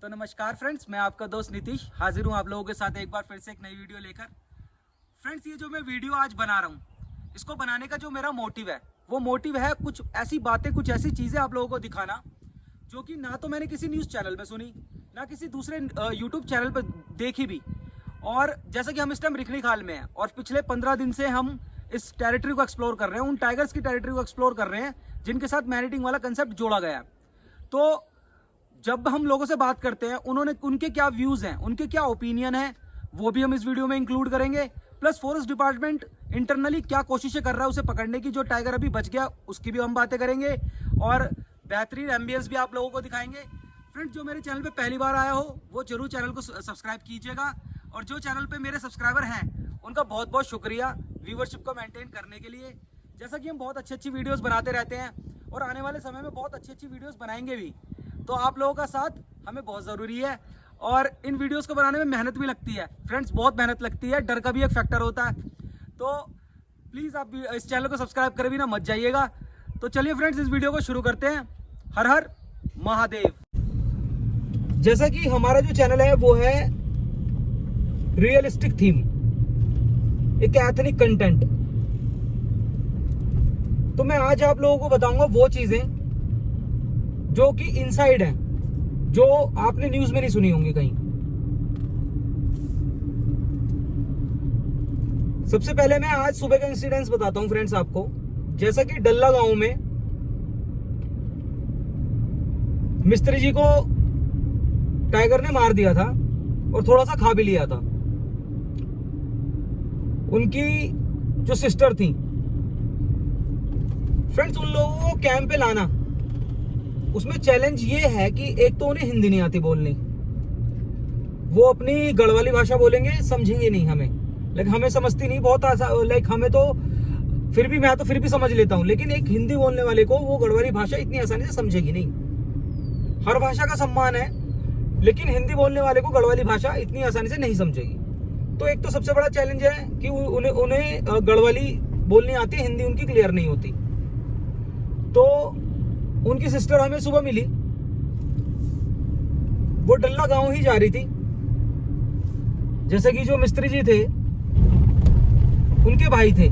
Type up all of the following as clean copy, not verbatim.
तो नमस्कार फ्रेंड्स, मैं आपका दोस्त नीतीश हाजिर हूँ आप लोगों के साथ एक बार फिर से एक नई वीडियो लेकर। फ्रेंड्स, ये जो मैं वीडियो आज बना रहा हूँ, इसको बनाने का जो मेरा मोटिव है वो मोटिव है कुछ ऐसी बातें, कुछ ऐसी चीज़ें आप लोगों को दिखाना जो कि ना तो मैंने किसी न्यूज़ चैनल में सुनी, ना किसी दूसरे यूट्यूब चैनल पर देखी भी। और जैसा कि हम इस टाइम रिखणी खाल में हैं और पिछले 15 दिन से हम इस टेरिटरी को एक्सप्लोर कर रहे हैं, उन टाइगर्स की टेरिटरी को एक्सप्लोर कर रहे हैं जिनके साथ मैनेटिंग वाला कंसेप्ट जोड़ा गया है। तो जब हम लोगों से बात करते हैं, उनके क्या व्यूज हैं, उनके क्या ओपिनियन है, वो भी हम इस वीडियो में इंक्लूड करेंगे। प्लस फॉरेस्ट डिपार्टमेंट इंटरनली क्या कोशिशें कर रहा है उसे पकड़ने की, जो टाइगर अभी बच गया उसकी भी हम बातें करेंगे और बेहतरीन एम्बियंस भी आप लोगों को दिखाएंगे। फ्रेंड्स, जो मेरे चैनल पे पहली बार आया हो वो जरूर चैनल को सब्सक्राइब कीजिएगा, और जो चैनल पे मेरे सब्सक्राइबर हैं उनका बहुत बहुत शुक्रिया व्यूवरशिप को मेंटेन करने के लिए। जैसा कि हम बहुत अच्छी अच्छी वीडियोस बनाते रहते हैं और आने वाले समय में बहुत अच्छी अच्छी वीडियोस बनाएंगे भी, तो आप लोगों का साथ हमें बहुत ज़रूरी है। और इन वीडियोस को बनाने में मेहनत भी लगती है फ्रेंड्स, बहुत मेहनत लगती है, डर का भी एक फैक्टर होता है। तो प्लीज़ आप इस चैनल को सब्सक्राइब करे भी ना मत जाइएगा। तो चलिए फ्रेंड्स, इस वीडियो को शुरू करते हैं। हर हर महादेव। जैसा कि हमारा जो चैनल है वो है रियलिस्टिक थीम, एक एथनिक कंटेंट। तो मैं आज आप लोगों को बताऊंगा वो चीजें जो कि इनसाइड है, जो आपने न्यूज में नहीं सुनी होंगी कहीं। सबसे पहले मैं आज सुबह का इंसिडेंस बताता हूं फ्रेंड्स आपको। जैसा कि डल्ला गांव में मिस्त्री जी को टाइगर ने मार दिया था और थोड़ा सा खा भी लिया था। उनकी जो सिस्टर थी फ्रेंड्स, उन लोगों को कैंप पे लाना, उसमें चैलेंज ये है कि एक तो उन्हें हिंदी नहीं आती बोलनी, वो अपनी गढ़वाली भाषा बोलेंगे, समझेंगे नहीं हमें। लेकिन हमें समझती नहीं, बहुत आसान, लाइक हमें तो फिर भी, मैं तो फिर भी समझ लेता हूँ, लेकिन एक हिंदी बोलने वाले को वो गढ़वाली भाषा इतनी आसानी से समझेगी नहीं। हर भाषा का सम्मान है, लेकिन हिंदी बोलने वाले को गढ़वाली भाषा इतनी आसानी से नहीं समझेगी। तो एक तो सबसे बड़ा चैलेंज है कि उन्हें गढ़वाली बोलनी आती है, हिंदी उनकी क्लियर नहीं होती। तो उनकी सिस्टर हमें सुबह मिली, वो डल्ला गांव ही जा रही थी। जैसे कि जो मिस्त्री जी थे उनके भाई थे,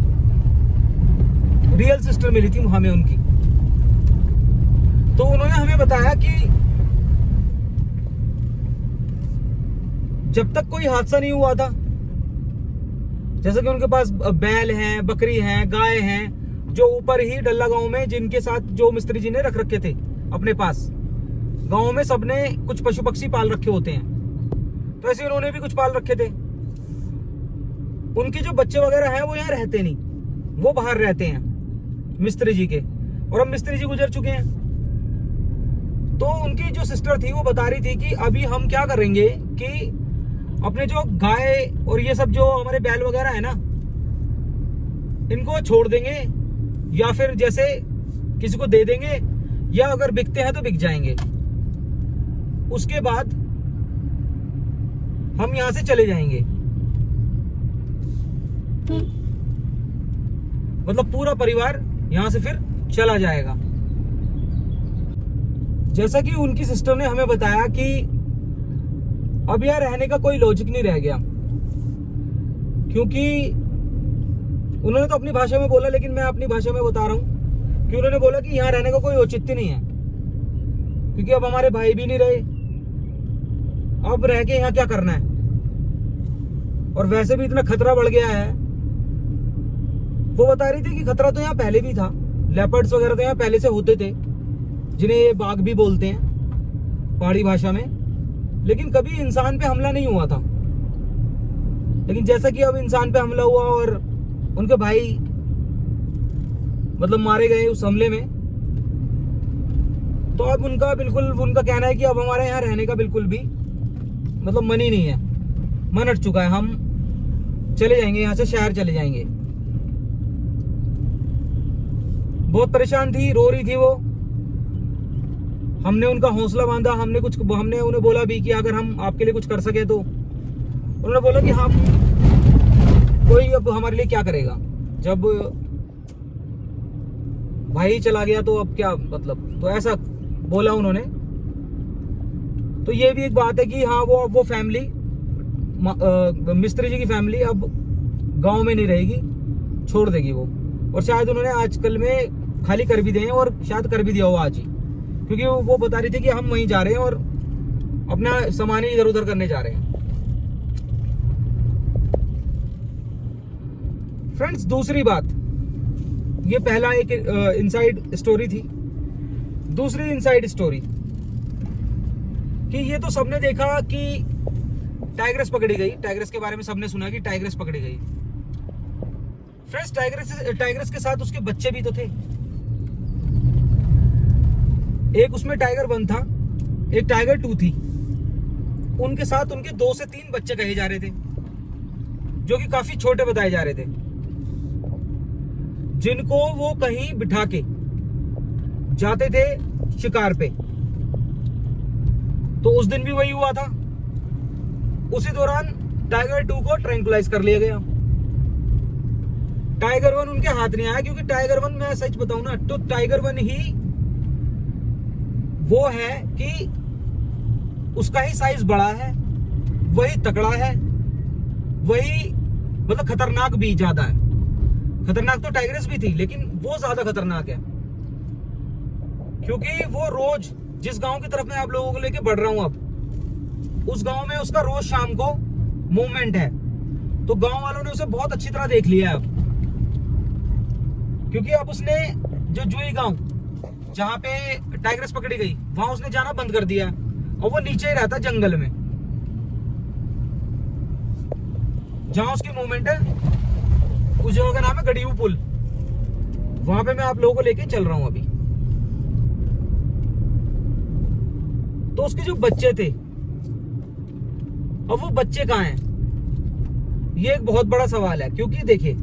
रियल सिस्टर मिली थी हमें उनकी। तो उन्होंने हमें बताया कि जब तक कोई हादसा नहीं हुआ था, जैसे कि उनके पास बैल हैं, बकरी हैं, गाय हैं, जो ऊपर ही डल्ला गांव में जिनके साथ जो मिस्त्री जी ने रख रखे थे अपने पास। गांव में सबने कुछ पशु पक्षी पाल रखे होते हैं, तो ऐसे उन्होंने भी कुछ पाल रखे थे। उनके जो बच्चे वगैरह हैं वो यहाँ रहते नहीं, वो बाहर रहते हैं मिस्त्री जी के, और अब मिस्त्री जी गुजर चुके हैं। तो उनकी जो सिस्टर थी वो बता रही थी कि अभी हम क्या करेंगे कि अपने जो गाय और ये सब जो हमारे बैल वगैरह है ना, इनको छोड़ देंगे, या फिर जैसे किसी को दे देंगे, या अगर बिकते हैं तो बिक जाएंगे। उसके बाद हम यहां से चले जाएंगे, मतलब पूरा परिवार यहां से फिर चला जाएगा। जैसा कि उनकी सिस्टर ने हमें बताया कि अब यहाँ रहने का कोई लॉजिक नहीं रह गया, क्योंकि उन्होंने तो अपनी भाषा में बोला, लेकिन मैं अपनी भाषा में बता रहा हूँ कि उन्होंने बोला कि यहाँ रहने का कोई औचित्य नहीं है, क्योंकि अब हमारे भाई भी नहीं रहे, अब रह के यहाँ क्या करना है, और वैसे भी इतना खतरा बढ़ गया है। वो बता रही थी कि खतरा तो यहाँ पहले भी था, लेपर्ड्स वगैरह तो यहाँ पहले से होते थे, जिन्हें ये बाघ भी बोलते हैं पहाड़ी भाषा में, लेकिन कभी इंसान पे हमला नहीं हुआ था। लेकिन जैसा कि अब इंसान पे हमला हुआ और उनके भाई मतलब मारे गए उस हमले में, तो अब उनका कहना है कि अब हमारे यहाँ रहने का बिल्कुल भी मतलब मन ही नहीं है, मन हट चुका है, हम चले जाएंगे यहाँ से, शहर चले जाएंगे। बहुत परेशान थी, रो रही थी वो। हमने उनका हौसला बांधा, हमने उन्हें बोला भी कि अगर हम आपके लिए कुछ कर सके तो। उन्होंने बोला कि हम कोई अब हमारे लिए क्या करेगा, जब भाई चला गया तो अब क्या मतलब, तो ऐसा बोला उन्होंने। तो ये भी एक बात है कि हाँ वो फैमिली, मिस्त्री जी की फैमिली अब गांव में नहीं रहेगी, छोड़ देगी वो। और शायद उन्होंने आजकल में खाली कर भी दिए और शायद कर भी दिया हो आज ही, क्योंकि वो बता रही थी कि हम वहीं जा रहे हैं और अपना सामान ही इधर उधर करने जा रहे हैं। फ्रेंड्स, दूसरी बात, ये पहला एक इनसाइड स्टोरी थी। दूसरी इनसाइड स्टोरी कि ये तो सबने देखा कि टाइग्रेस पकड़ी गई। टाइग्रेस के बारे में सबने सुना कि टाइग्रेस पकड़ी गई। फ्रेंड्स, टाइग्रेस के साथ उसके बच्चे भी तो थे। एक उसमें टाइगर 1 था, एक टाइगर 2 थी। उनके साथ उनके 2 से 3 बच्चे कहे जा रहे थे, जो कि काफी छोटे बताए जा रहे थे, जिनको वो कहीं बिठा के जाते थे शिकार पे। तो उस दिन भी वही हुआ था। उसी दौरान टाइगर 2 को ट्रैंकुलाइज कर लिया गया। टाइगर 1 उनके हाथ नहीं आया, क्योंकि टाइगर 1, मैं सच बताऊं ना, तो टाइगर 1 ही वो है कि उसका ही साइज बड़ा है, वही तकड़ा है, वही मतलब खतरनाक भी ज्यादा है। खतरनाक तो टाइग्रेस भी थी, लेकिन वो ज्यादा खतरनाक है, क्योंकि वो रोज जिस गांव की तरफ मैं आप लोगों को लेके बढ़ रहा हूं अब, उस गांव में उसका रोज शाम को मूवमेंट है। तो गांव वालों ने उसे बहुत अच्छी तरह देख लिया अब, क्योंकि अब उसने जो जुई गांव जहां पे टाइग्रेस पकड़ी गई, वहां उसने जाना बंद कर दिया और वो नीचे ही रहता जंगल में जहां उसकी मूवमेंट है। उस जगह का नाम है गड़ीऊ पुल। वहां पे मैं आप लोगों को लेके चल रहा हूं अभी। तो उसके जो बच्चे थे, अब वो बच्चे कहां हैं, ये एक बहुत बड़ा सवाल है। क्योंकि देखिए,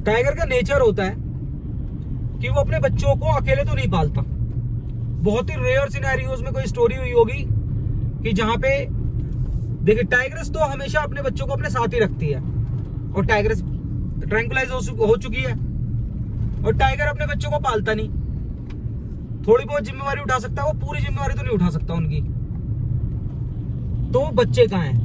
टाइगर का नेचर होता है कि वो अपने बच्चों को अकेले तो नहीं पालता। बहुत ही रेयर सिनेरियोज में कोई स्टोरी हुई होगी कि जहां पे देखिए, टाइग्रेस तो हमेशा अपने बच्चों को अपने साथ ही रखती है, और टाइग्रेस ट्रैंकुलाइज हो चुकी है, और टाइगर अपने बच्चों को पालता नहीं। थोड़ी बहुत जिम्मेवारी उठा सकता है, वो पूरी जिम्मेवारी तो नहीं उठा सकता उनकी। तो वो बच्चे कहां हैं?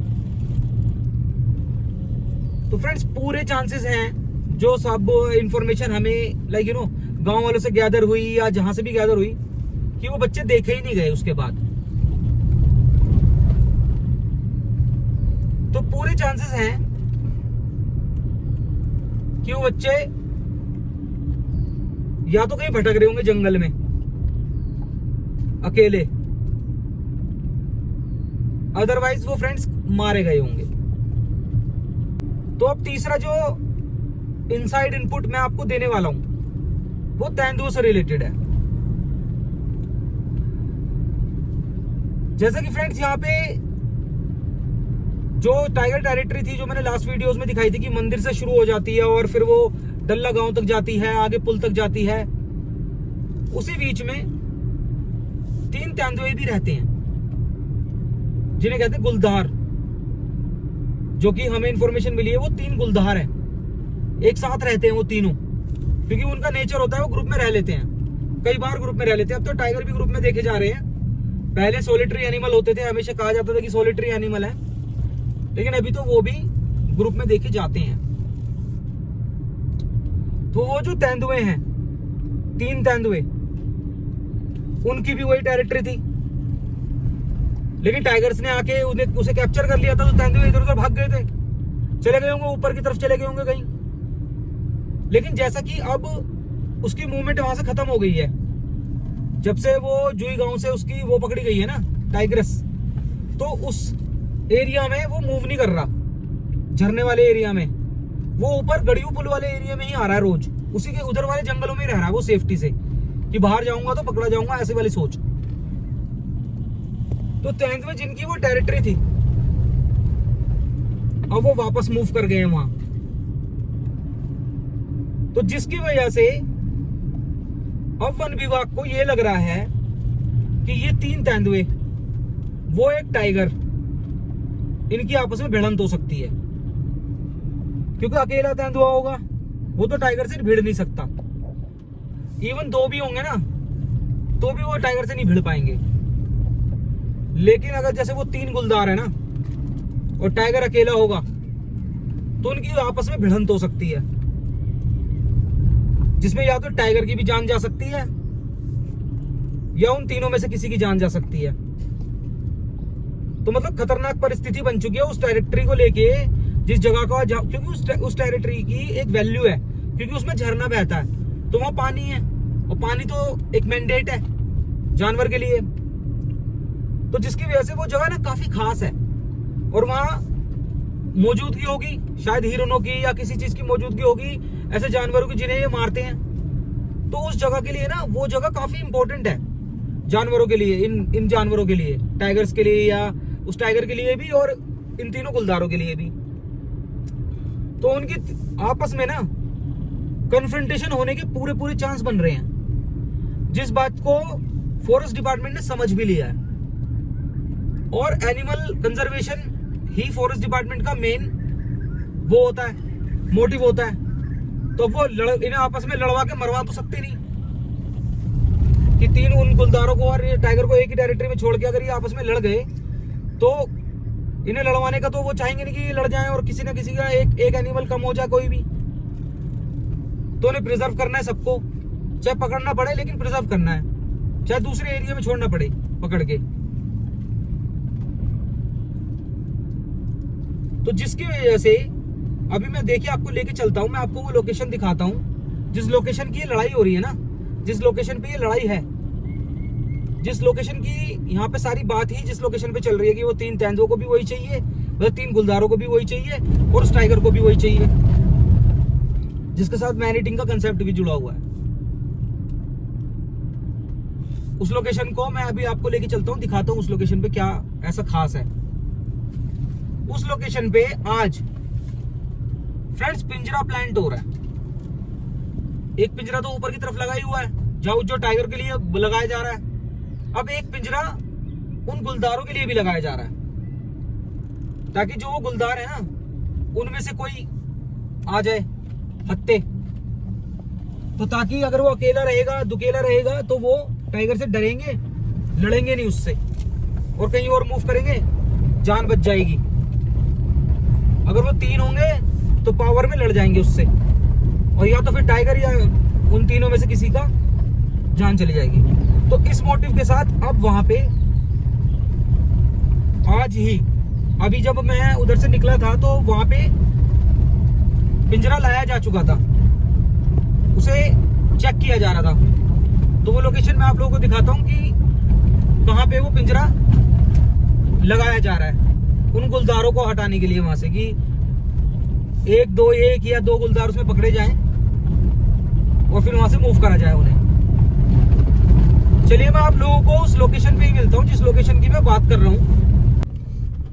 तो फ्रेंड्स, पूरे चांसेस हैं, जो सब इंफॉर्मेशन हमें लाइक गांव वालों से गैदर हुई या जहां से भी गैदर हुई, कि वो बच्चे देखे ही नहीं गए उसके बाद। तो पूरे चांसेस हैं कि वो बच्चे या तो कहीं भटक रहे होंगे जंगल में अकेले, अदरवाइज वो फ्रेंड्स मारे गए होंगे। तो अब तीसरा जो इनसाइड इनपुट मैं आपको देने वाला हूं, वो तेंदुओं से रिलेटेड है। जैसा कि फ्रेंड्स, यहाँ पे जो टाइगर टेरिटरी थी, जो मैंने लास्ट वीडियोस में दिखाई थी कि मंदिर से शुरू हो जाती है और फिर वो डल्ला गांव तक जाती है, आगे पुल तक जाती है, उसी बीच में 3 तेंदुए भी रहते हैं, जिन्हें कहते हैं गुलदार। जो कि हमें इंफॉर्मेशन मिली है, वो 3 गुलदार हैं, एक साथ रहते हैं वो तीनों, क्योंकि उनका नेचर होता है वो ग्रुप में रह लेते हैं, कई बार ग्रुप में रह लेते हैं। अब तो टाइगर भी ग्रुप में देखे जा रहे हैं। पहले सोलिटरी एनिमल होते थे, हमेशा कहा जाता था कि सोलिटरी एनिमल है, लेकिन अभी तो वो भी ग्रुप में देखे जाते हैं। तो वो जो तेंदुए हैं, 3 तेंदुए, उनकी भी वही टेरिटरी थी, लेकिन टाइगर्स ने आके उसे कैप्चर कर लिया था। तो तेंदुए इधर उधर भाग गए थे, चले गए होंगे ऊपर की तरफ, चले गए होंगे कहीं। लेकिन जैसा कि अब उसकी मूवमेंट वहां से खत्म हो गई है, जब से वो जुई गांव से उसकी वो पकड़ी गई है ना टाइग्रेस, तो उस एरिया में वो मूव नहीं कर रहा। झरने वाले एरिया में वो ऊपर गड़ियू पुल वाले एरिया में ही आ रहा है रोज, उसी के उधर वाले जंगलों में ही रह रहा है वो, सेफ्टी से, कि बाहर जाऊंगा तो पकड़ा जाऊंगा, ऐसे वाली सोच। तो तेंदुए जिनकी वो टेरिटरी थी, अब वो वापस मूव कर गए हैं वहां। तो जिसकी वजह से अब वन विभाग को ये लग रहा है कि ये 3 तेंदुए, वो एक टाइगर, इनकी आपस में भिड़ंत हो सकती है। क्योंकि अकेला तेंदुआ होगा, वो तो टाइगर से भिड़ नहीं सकता। इवन 2 भी होंगे ना, तो भी वो टाइगर से नहीं भिड़ पाएंगे। लेकिन अगर जैसे वो 3 गुलदार है ना और टाइगर अकेला होगा तो उनकी आपस में भिड़ंत हो सकती है, जिसमें या तो टाइगर की भी जान जा सकती है या उन तीनों में से किसी की जान जा सकती है। तो मतलब खतरनाक परिस्थिति बन चुकी है उस टेरिटरी को लेके, जिस जगह का, क्योंकि उस टेरिटरी की एक वैल्यू है, क्योंकि उसमें झरना बहता है तो वहां पानी है, और पानी तो एक मैंडेट है जानवर के लिए, तो जिसकी वजह से वो जगह ना काफी खास है और वहां मौजूदगी होगी शायद हिरणों की या किसी चीज की मौजूदगी होगी, ऐसे जानवरों की जिन्हें ये मारते हैं। तो उस जगह के लिए ना वो जगह काफी इंपॉर्टेंट है जानवरों के लिए, इन जानवरों के लिए, टाइगर्स के लिए या उस टाइगर के लिए भी और इन तीनों गुलदारों के लिए भी। तो उनकी आपस में ना कन्फ्रंटेशन होने के पूरे चांस बन रहे हैं, जिस बात को फॉरेस्ट डिपार्टमेंट ने समझ भी लिया है। और एनिमल कंजर्वेशन ही फॉरेस्ट डिपार्टमेंट का मेन वो होता है, मोटिव होता है। तो वो इन्हें आपस में लड़वा के मरवा तो सकते नहीं कि 3 उन गुलदारों को और टाइगर को एक ही टेरिटरी में छोड़ के अगर ये आपस में लड़ गए तो इन्हें लड़वाने का तो वो चाहेंगे नहीं कि ये लड़ जाएं और किसी ना किसी का एक एनिमल कम हो जाए कोई भी। तो उन्हें प्रिजर्व करना है सबको, चाहे पकड़ना पड़े लेकिन प्रिजर्व करना है, चाहे दूसरे एरिया में छोड़ना पड़े पकड़ के। तो जिसकी वजह से अभी मैं देखिए आपको लेके चलता हूं, मैं आपको वो लोकेशन दिखाता हूं जिस लोकेशन की ये लड़ाई हो रही है ना, जिस लोकेशन पे ये लड़ाई है, जिस लोकेशन की यहाँ पे सारी बात ही जिस लोकेशन पे चल रही है कि वो 3 तेंदुओं को भी वही चाहिए, मतलब 3 गुलदारों को भी वही चाहिए और उस टाइगर को भी वही चाहिए, जिसके साथ मैन ईटिंग का कंसेप्ट भी जुड़ा हुआ है। उस लोकेशन को मैं अभी आपको लेके चलता हूँ, दिखाता हूँ उस लोकेशन पे क्या ऐसा खास है। उस लोकेशन पे आज फ्रेंड्स पिंजरा प्लांट हो रहा है। एक पिंजरा तो ऊपर की तरफ लगा ही हुआ है जो टाइगर के लिए लगाया जा रहा है, अब एक पिंजरा उन गुलदारों के लिए भी लगाया जा रहा है, ताकि जो वो गुलदार है ना उनमें से कोई आ जाए हत्ते, तो ताकि अगर वो अकेला रहेगा दुकेला रहेगा तो वो टाइगर से डरेंगे, लड़ेंगे नहीं उससे और कहीं और मूव करेंगे, जान बच जाएगी। अगर वो 3 होंगे तो पावर में लड़ जाएंगे उससे, और या तो फिर टाइगर या उन तीनों में से किसी का जान चली जाएगी। तो इस मोटिव के साथ अब वहां पे आज ही अभी जब मैं उधर से निकला था तो वहां पे पिंजरा लाया जा चुका था, उसे चेक किया जा रहा था। तो वो लोकेशन मैं आप लोगों को दिखाता हूं कि कहां पे वो पिंजरा लगाया जा रहा है उन गुलदारों को हटाने के लिए, वहां से कि एक या दो गुलदार उसमें पकड़े जाएं और फिर वहां से मूव करा जाए उन्हें। चलिए मैं आप लोगों को उस लोकेशन पे ही मिलता हूं जिस लोकेशन की मैं बात कर रहा हूं।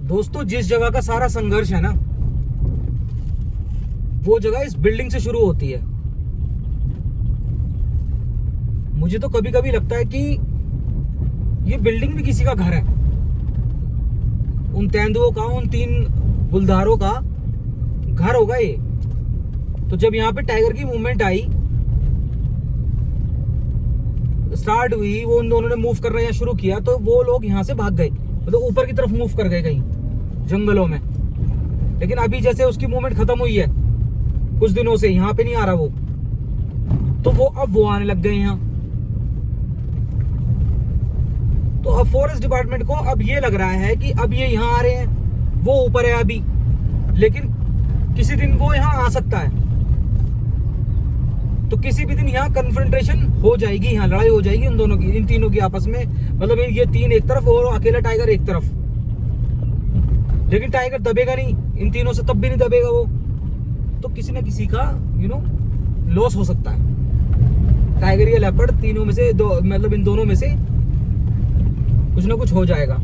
दोस्तों जिस जगह का सारा संघर्ष है ना, वो जगह इस बिल्डिंग से शुरू होती है। मुझे तो कभी कभी लगता है कि ये बिल्डिंग भी किसी का घर है, उन तेंदुओं का, उन 3 गुलदारों का घर होगा ये। तो जब यहाँ पे टाइगर की मूवमेंट आई, स्टार्ट हुई, वो उन दोनों ने मूव करना यहाँ शुरू किया, तो वो लोग यहाँ से भाग गए, मतलब ऊपर की तरफ मूव कर गए कहीं जंगलों में। लेकिन अभी जैसे उसकी मूवमेंट खत्म हुई है कुछ दिनों से, यहाँ पे नहीं आ रहा वो, तो वो आने लग गए यहाँ। तो अब फॉरेस्ट डिपार्टमेंट को अब ये लग रहा है कि अब ये यहाँ आ रहे हैं, वो ऊपर है अभी, लेकिन किसी दिन वो यहाँ आ सकता है। तो किसी भी दिन यहाँ कन्फ्रंटेशन हो जाएगी, यहाँ लड़ाई हो जाएगी उन दोनों की, इन तीनों की आपस में, मतलब ये 3 एक तरफ और अकेला टाइगर एक तरफ। लेकिन टाइगर दबेगा नहीं इन तीनों से, तब भी नहीं दबेगा वो। तो किसी न किसी का लॉस हो सकता है, टाइगर या लेपर्ड तीनों में से मतलब इन दोनों में से कुछ ना कुछ हो जाएगा।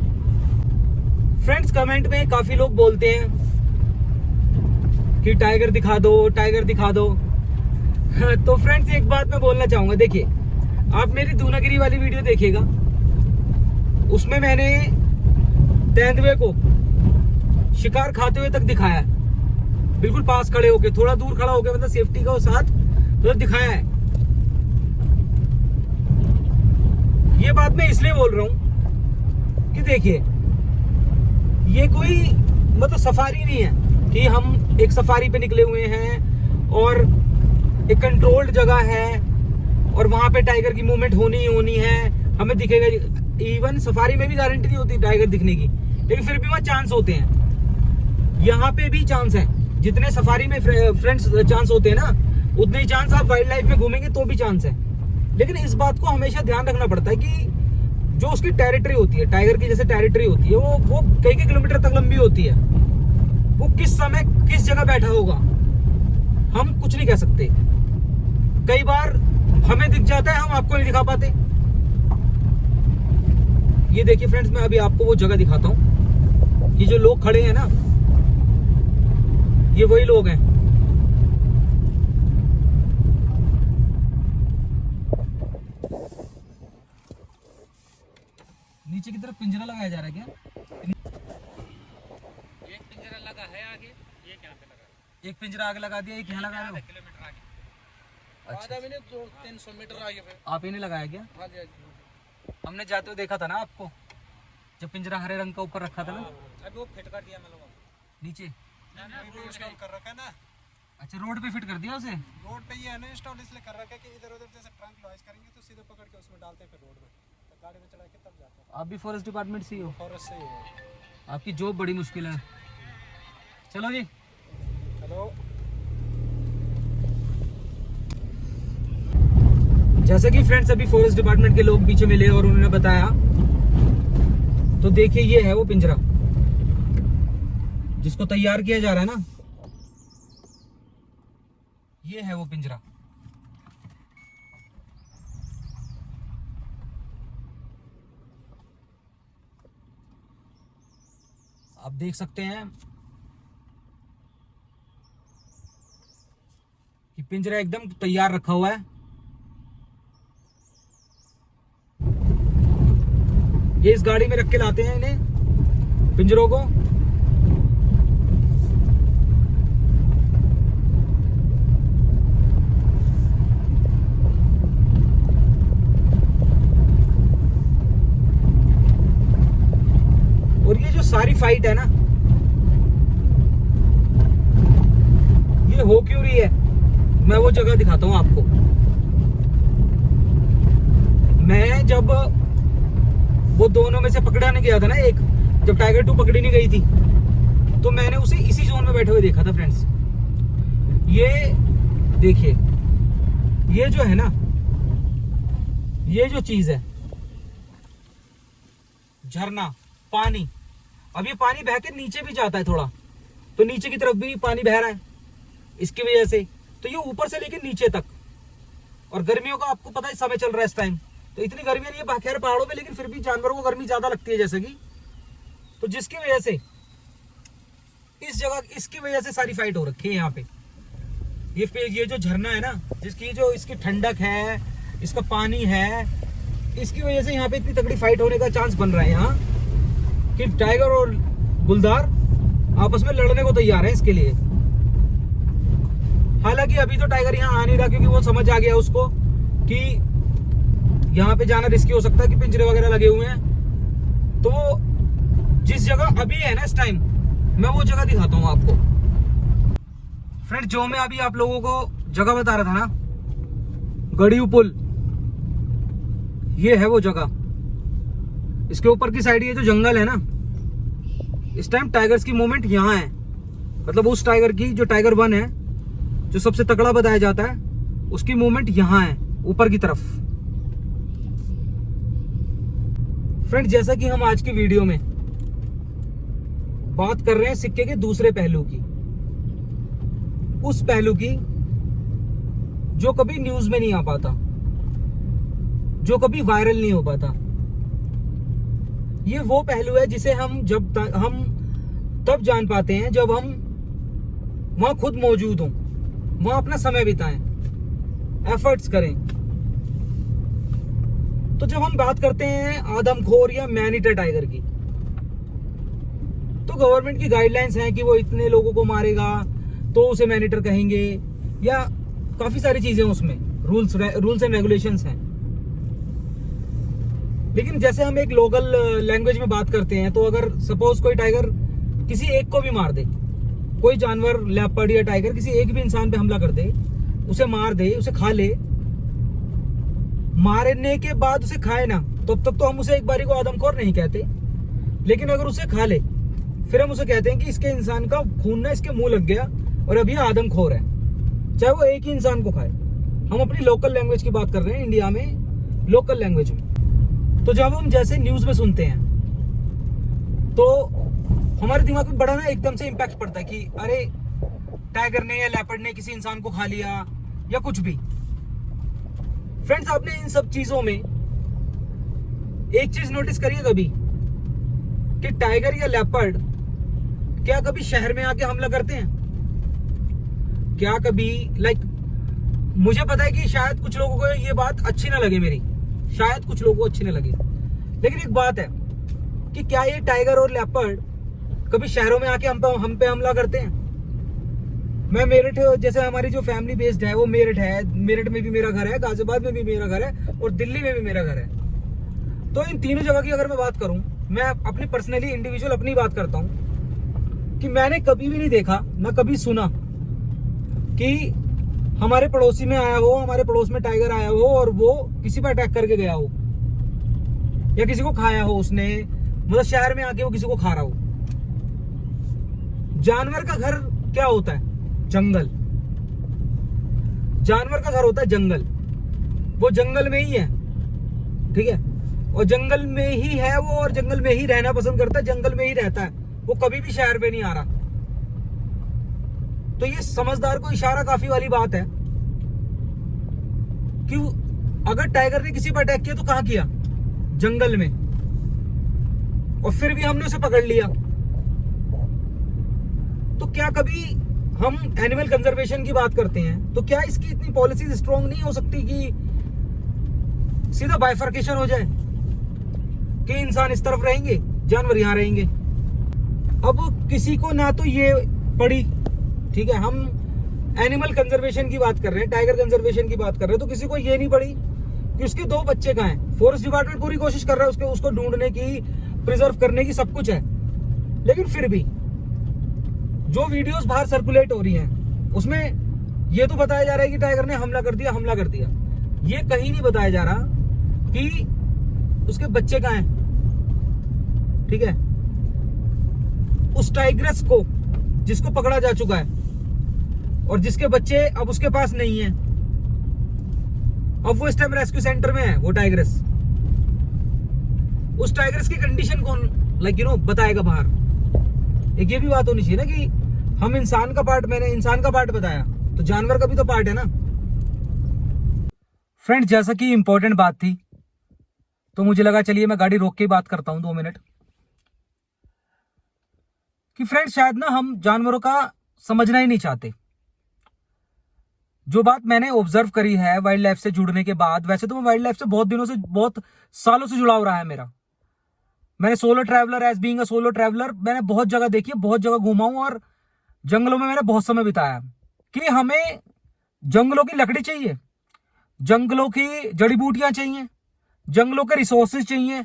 फ्रेंड्स कमेंट में काफी लोग बोलते हैं कि टाइगर दिखा दो, टाइगर दिखा दो। तो फ्रेंड्स एक बात मैं बोलना चाहूंगा, देखिए आप मेरी दूनागिरी वाली वीडियो देखिएगा, उसमें मैंने तेंदुए को शिकार खाते हुए तक दिखाया है, बिल्कुल पास खड़े होके, थोड़ा दूर खड़ा होके, मतलब सेफ्टी का साथ तो दिखाया है। ये बात मैं इसलिए बोल रहा हूं कि देखिए ये कोई मतलब सफारी नहीं है कि हम एक सफारी पे निकले हुए हैं और एक कंट्रोल्ड जगह है और वहां पे टाइगर की मूवमेंट होनी ही होनी है, हमें दिखेगा। इवन सफारी में भी गारंटी नहीं होती टाइगर दिखने की, लेकिन फिर भी वहाँ चांस होते हैं। यहाँ पे भी चांस है, जितने सफारी में फ्रेंड्स चांस होते हैं ना, उतने ही चांस आप वाइल्ड लाइफ में घूमेंगे तो भी चांस है। लेकिन इस बात को हमेशा ध्यान रखना पड़ता है कि जो उसकी टेरिटरी होती है, टाइगर की जैसे टेरिटरी होती है, वो कई किलोमीटर तक लंबी होती है। वो किस समय किस जगह बैठा होगा हम कुछ नहीं कह सकते। कई बार हमें दिख जाता है, हम आपको नहीं दिखा पाते। ये देखिए फ्रेंड्स, मैं अभी आपको वो जगह दिखाता हूँ। ये जो लोग खड़े हैं ना, ये वही लोग हैं। नीचे की तरफ पिंजरा लगाया जा रहा है क्या? एक पिंजरा लगा है आगे, ये यहाँ पे लगा है। एक पिंजरा आगे लगा दिया, एक यहाँ लगा रहे हो? किलोमीटर आगे, अच्छा, 300 मीटर आगे पे। आप ही ने लगाया क्या? हाँ जी, हाँ जी। हमने जाते हुए देखा था ना आपको, जब पिंजरा हरे रंग का ऊपर रखा था ना। अभी वो फिट कर दिया मैं लोगों नीचे ने। इंस्टॉल कर रखा है ना, अच्छा, रोड पे फिट कर दिया उसे। रोड पे ही है ना इंस्टॉल, इसलिए कर रखा है कि इधर उधर जैसे ट्रंक लॉन्च करेंगे तो सीधे पकड़ के उसमें डालते हैं, फिर रोड में तो गाड़ी में चढ़ा के तब जाते हैं। आप भी फॉरेस्ट डिपार्टमेंट से ही हो? फॉरेस्ट से ही है। आपकी जॉब बड़ी मुश्किल है। चलो जी, हेलो। जैसे कि फ्रेंड्स अभी फॉरेस्ट डिपार्टमेंट के लोग पीछे मिले और उन्होंने बताया, तो देखिए ये है वो पिंजरा जिसको तैयार किया जा रहा है ना, ये है वो पिंजरा। आप देख सकते हैं कि पिंजरा एकदम तैयार रखा हुआ है। ये इस गाड़ी में रख के लाते हैं इन्हें, पिंजरों को। और ये जो सारी फाइट है ना, ये हो क्यों रही है, मैं वो जगह दिखाता हूं आपको। मैं जब वो दोनों में से पकड़ाने गया था ना, एक जब टाइगर 2 पकड़ी नहीं गई थी, तो मैंने उसे इसी जोन में बैठे हुए देखा था फ्रेंड्स। ये देखिए, ये जो है ना, ये जो चीज है, झरना, पानी, अब ये पानी बह के नीचे भी जाता है थोड़ा, तो नीचे की तरफ भी पानी बह रहा है इसकी वजह से। तो ये ऊपर से लेके नीचे तक, और गर्मियों का आपको पता है समय चल रहा है इस टाइम, तो इतनी गर्मी नहीं है खैर पहाड़ों पे, लेकिन फिर भी जानवरों को गर्मी ज्यादा लगती है जैसे कि, तो जिसकी वजह से इस जगह, इसकी वजह से सारी फाइट हो रखी है यहाँ पे। ये जो झरना है ना, जिसकी जो इसकी ठंडक है, इसका पानी है, इसकी वजह से यहाँ पे इतनी तगड़ी फाइट होने का चांस बन रहा है यहाँ, कि टाइगर और गुलदार आपस में लड़ने को तैयार है इसके लिए। हालांकि अभी तो टाइगर यहाँ आ नहीं रहा, क्योंकि वो समझ आ गया उसको कि यहाँ पे जाना रिस्की हो सकता है, कि पिंजरे वगैरह लगे हुए हैं। तो वो जिस जगह अभी है ना इस टाइम, मैं वो जगह दिखाता हूँ आपको। फ्रेंड, जो मैं अभी आप लोगों को जगह बता रहा था ना, गड़ीऊ पुल, ये है वो जगह। इसके ऊपर की साइड ये जो जंगल है ना, इस टाइम टाइगर्स की मूवमेंट यहाँ है। मतलब उस टाइगर की, जो टाइगर 1 है, जो सबसे तगड़ा बताया जाता है, उसकी मूवमेंट यहाँ है ऊपर की तरफ। फ्रेंड, जैसा कि हम आज की वीडियो में बात कर रहे हैं सिक्के के दूसरे पहलू की, उस पहलू की जो कभी न्यूज में नहीं आ पाता, जो कभी वायरल नहीं हो पाता। ये वो पहलू है जिसे हम तब जान पाते हैं जब हम वहां खुद मौजूद हों, वहां अपना समय बिताएं, एफर्ट्स करें। तो जब हम बात करते हैं आदमखोर या मैन ईटर टाइगर की, तो गवर्नमेंट की गाइडलाइंस हैं कि वो इतने लोगों को मारेगा तो उसे मैन ईटर कहेंगे, या काफी सारी चीजें उसमें रूल्स एंड रेगुलेशंस हैं। लेकिन जैसे हम एक लोकल लैंग्वेज में बात करते हैं, तो अगर सपोज कोई टाइगर किसी एक को भी मार दे, कोई जानवर, लेपर्ड या टाइगर किसी एक भी इंसान पे हमला कर दे, उसे मार दे, उसे खा ले, मारने के बाद उसे खाए ना, तब तक तो हम उसे एक बारी को आदमखोर नहीं कहते। लेकिन अगर उसे खा ले, फिर हम उसे कहते हैं कि इसके इंसान का खून ना इसके मुंह लग गया और अब ये आदमखोर है, चाहे वो एक ही इंसान को खाए। हम अपनी लोकल लैंग्वेज की बात कर रहे हैं, इंडिया में लोकल लैंग्वेज में। तो जब हम जैसे न्यूज में सुनते हैं, तो हमारे दिमाग में बड़ा ना एकदम से इम्पैक्ट पड़ता है कि अरे टाइगर ने या लेपर्ड ने किसी इंसान को खा लिया या कुछ भी। फ्रेंड्स, आपने इन सब चीजों में एक चीज नोटिस करिए कभी, कि टाइगर या लेपर्ड क्या कभी शहर में आके हमला करते हैं? क्या कभी मुझे पता है कि शायद कुछ लोगों को ये बात अच्छी ना लगे मेरी, शायद कुछ लोगों को अच्छी ना लगे, लेकिन एक बात है कि क्या ये टाइगर और लेपर्ड कभी शहरों में आके हम पे हमला करते हैं? मैं मेरठ, जैसे हमारी जो फैमिली बेस्ड है वो मेरठ है, मेरठ में भी मेरा घर है, गाजियाबाद में भी मेरा घर है और दिल्ली में भी मेरा घर है। तो इन तीनों जगह की अगर मैं बात करूं, मैं अपनी पर्सनली इंडिविजुअल अपनी बात करता हूं कि मैंने कभी भी नहीं देखा, ना कभी सुना कि हमारे पड़ोसी में आया हो, हमारे पड़ोस में टाइगर आया हो और वो किसी पर अटैक करके गया हो या किसी को खाया हो उसने, मतलब शहर में आके वो किसी को खा रहा हो। जानवर का घर क्या होता है? जंगल। जानवर का घर होता है जंगल, वो जंगल में ही है, ठीक है, और जंगल में ही है वो, और जंगल में ही रहना पसंद करता है, जंगल में ही रहता है, वो कभी भी शहर में नहीं आ रहा। तो ये समझदार को इशारा काफी वाली बात है कि अगर टाइगर ने किसी पर अटैक किया तो कहां किया? जंगल में, और फिर भी हमने उसे पकड़ लिया। तो क्या कभी हम एनिमल कंजर्वेशन की बात करते हैं, तो क्या इसकी इतनी पॉलिसीज स्ट्रांग नहीं हो सकती कि सीधा बाइफर्केशन हो जाए कि इंसान इस तरफ रहेंगे, जानवर यहां रहेंगे? अब किसी को ना तो ये पड़ी, ठीक है, हम एनिमल कंजर्वेशन की बात कर रहे हैं, टाइगर कंजर्वेशन की बात कर रहे हैं, तो किसी को ये नहीं पड़ी कि उसके 2 बच्चे कहां हैं। फॉरेस्ट डिपार्टमेंट पूरी कोशिश कर रहा है उसको ढूंढने की, प्रिजर्व करने की, सब कुछ है, लेकिन फिर भी जो वीडियोस बाहर सर्कुलेट हो रही हैं उसमें ये तो बताया जा रहा है कि टाइगर ने हमला कर दिया। ये कहीं नहीं बताया जा रहा कि उसके बच्चे कहां हैं, ठीक है। उस टाइग्रेस को जिसको पकड़ा जा चुका है और जिसके बच्चे अब उसके पास नहीं है, अब वो इस टाइम रेस्क्यू सेंटर में है, वो टाइग्रेस। उस टाइग्रेस की कंडीशन कौन बताएगा बाहर? एक ये भी बात होनी चाहिए ना कि हम इंसान का पार्ट, मैंने इंसान का पार्ट बताया, तो जानवर का भी तो पार्ट है ना। फ्रेंड्स, जैसा कि इंपॉर्टेंट बात थी, तो मुझे लगा चलिए मैं गाड़ी रोक के ही बात करता हूं 2 मिनट, कि फ्रेंड्स शायद ना हम जानवरों का समझना ही नहीं चाहते। जो बात मैंने ऑब्जर्व करी है वाइल्ड लाइफ से जुड़ने के बाद, वैसे तो मैं वाइल्ड लाइफ से बहुत दिनों से, बहुत सालों से जुड़ाव रहा है मेरा। मैंने solo traveller, as being a solo traveller, मैंने बहुत जगह देखी है, बहुत जगह घूमा हूं और जंगलों में मैंने बहुत समय बिताया। कि हमें जंगलों की लकड़ी चाहिए, जंगलों की जड़ी बूटियां चाहिए, जंगलों के रिसोर्सेज चाहिए,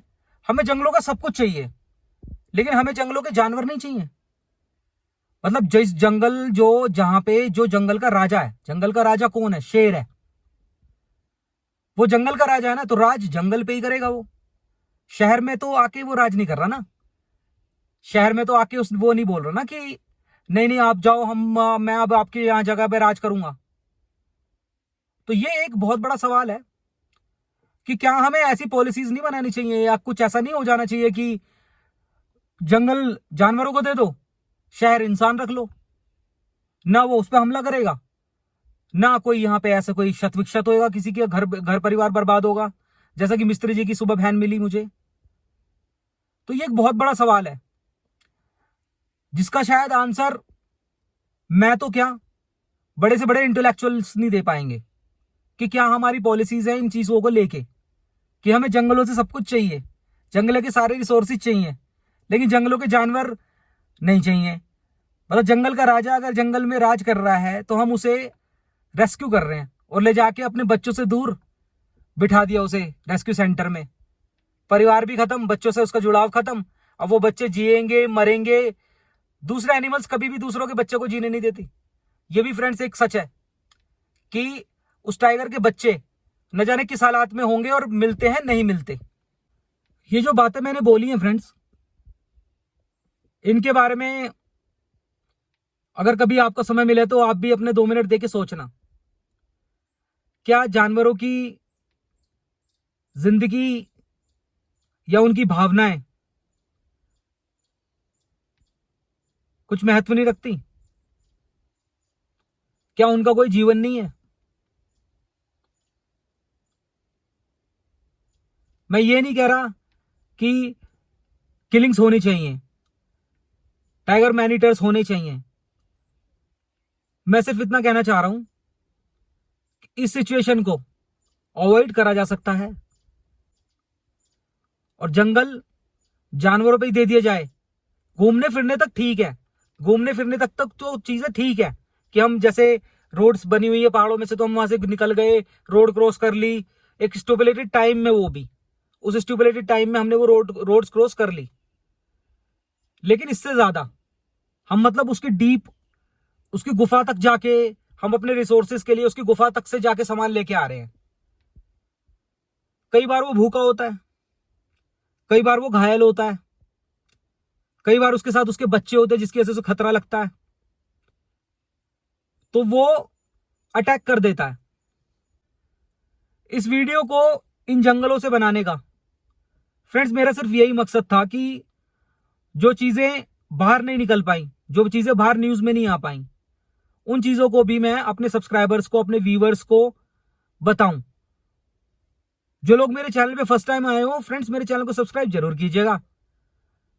हमें जंगलों का सब कुछ चाहिए, लेकिन हमें जंगलों के जानवर नहीं चाहिए। मतलब जिस जंगल, जो जहां पे जो जंगल का राजा है, जंगल का राजा कौन है? शेर है। वो जंगल का राजा है ना, तो राज जंगल पे ही करेगा। वो शहर में तो आके वो राज नहीं कर रहा ना, शहर में तो आके वो नहीं बोल रहा ना कि नहीं नहीं आप जाओ, मैं अब आपके यहां जगह पे राज करूंगा। तो ये एक बहुत बड़ा सवाल है कि क्या हमें ऐसी पॉलिसीज नहीं बनानी चाहिए, या कुछ ऐसा नहीं हो जाना चाहिए कि जंगल जानवरों को दे दो, शहर इंसान रख लो, ना वो उस पर हमला करेगा, ना कोई यहाँ पे ऐसा कोई शत विक्षत होगा, किसी के घर परिवार बर्बाद होगा, जैसा कि मिस्त्री जी की सुबह बहन मिली मुझे। तो ये एक बहुत बड़ा सवाल है जिसका शायद आंसर मैं तो क्या, बड़े से बड़े इंटेलेक्चुअल्स नहीं दे पाएंगे कि क्या हमारी पॉलिसीज है इन चीजों को लेके, कि हमें जंगलों से सब कुछ चाहिए, जंगलों के सारे रिसोर्सेज चाहिए, लेकिन जंगलों के जानवर नहीं चाहिए। मतलब जंगल का राजा अगर जंगल में राज कर रहा है तो हम उसे रेस्क्यू कर रहे हैं और ले जाके अपने बच्चों से दूर बिठा दिया उसे रेस्क्यू सेंटर में, परिवार भी खत्म, बच्चों से उसका जुड़ाव खत्म। अब वो बच्चे जिएंगे मरेंगे, दूसरे एनिमल्स कभी भी दूसरों के बच्चे को जीने नहीं देती। ये भी फ्रेंड्स एक सच है कि उस टाइगर के बच्चे न जाने किस हालात में होंगे और मिलते हैं नहीं मिलते। ये जो बातें मैंने बोली हैं फ्रेंड्स, इनके बारे में अगर कभी आपको समय मिले तो आप भी अपने 2 मिनट देके सोचना, क्या जानवरों की जिंदगी या उनकी भावनाएं कुछ महत्व नहीं रखती? क्या उनका कोई जीवन नहीं है? मैं ये नहीं कह रहा कि किलिंग्स होनी चाहिए, टाइगर मैनीटर्स होने चाहिए। मैं सिर्फ इतना कहना चाह रहा हूं कि इस सिचुएशन को अवॉइड करा जा सकता है और जंगल जानवरों पे ही दे दिया जाए। घूमने फिरने तक ठीक है, घूमने फिरने तक तो चीजें ठीक है कि हम जैसे रोड्स बनी हुई है पहाड़ों में से तो हम वहां से निकल गए, रोड क्रॉस कर ली एक स्टिपुलेटेड टाइम में, वो भी उस स्टिपुलेटेड टाइम में हमने वो रोड्स क्रॉस कर ली। लेकिन इससे ज्यादा हम मतलब उसकी डीप, उसकी गुफा तक जाके हम अपने रिसोर्सेज के लिए उसकी गुफा तक से जाके सामान लेके आ रहे हैं। कई बार वो भूखा होता है, कई बार वो घायल होता है, कई बार उसके साथ उसके बच्चे होते हैं जिसकी वजह से खतरा लगता है, तो वो अटैक कर देता है। इस वीडियो को इन जंगलों से बनाने का फ्रेंड्स मेरा सिर्फ यही मकसद था कि जो चीजें बाहर नहीं निकल पाई, जो चीजें बाहर न्यूज में नहीं आ पाई, उन चीजों को भी मैं अपने सब्सक्राइबर्स को, अपने व्यूवर्स को बताऊं। जो लोग मेरे चैनल पे फर्स्ट टाइम आए हो फ्रेंड्स, मेरे चैनल को सब्सक्राइब जरूर कीजिएगा।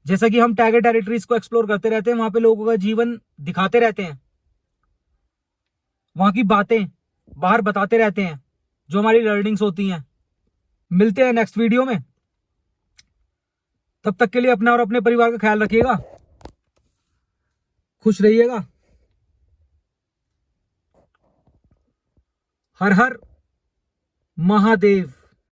जैसा कि हम टाइगर टेरिटरीज को एक्सप्लोर करते रहते हैं, वहां पे लोगों का जीवन दिखाते रहते हैं, वहां की बातें बाहर बताते रहते हैं, जो हमारी लर्निंग्स होती हैं। मिलते हैं नेक्स्ट वीडियो में, तब तक के लिए अपना और अपने परिवार का ख्याल रखिएगा, खुश रहिएगा। हर हर महादेव।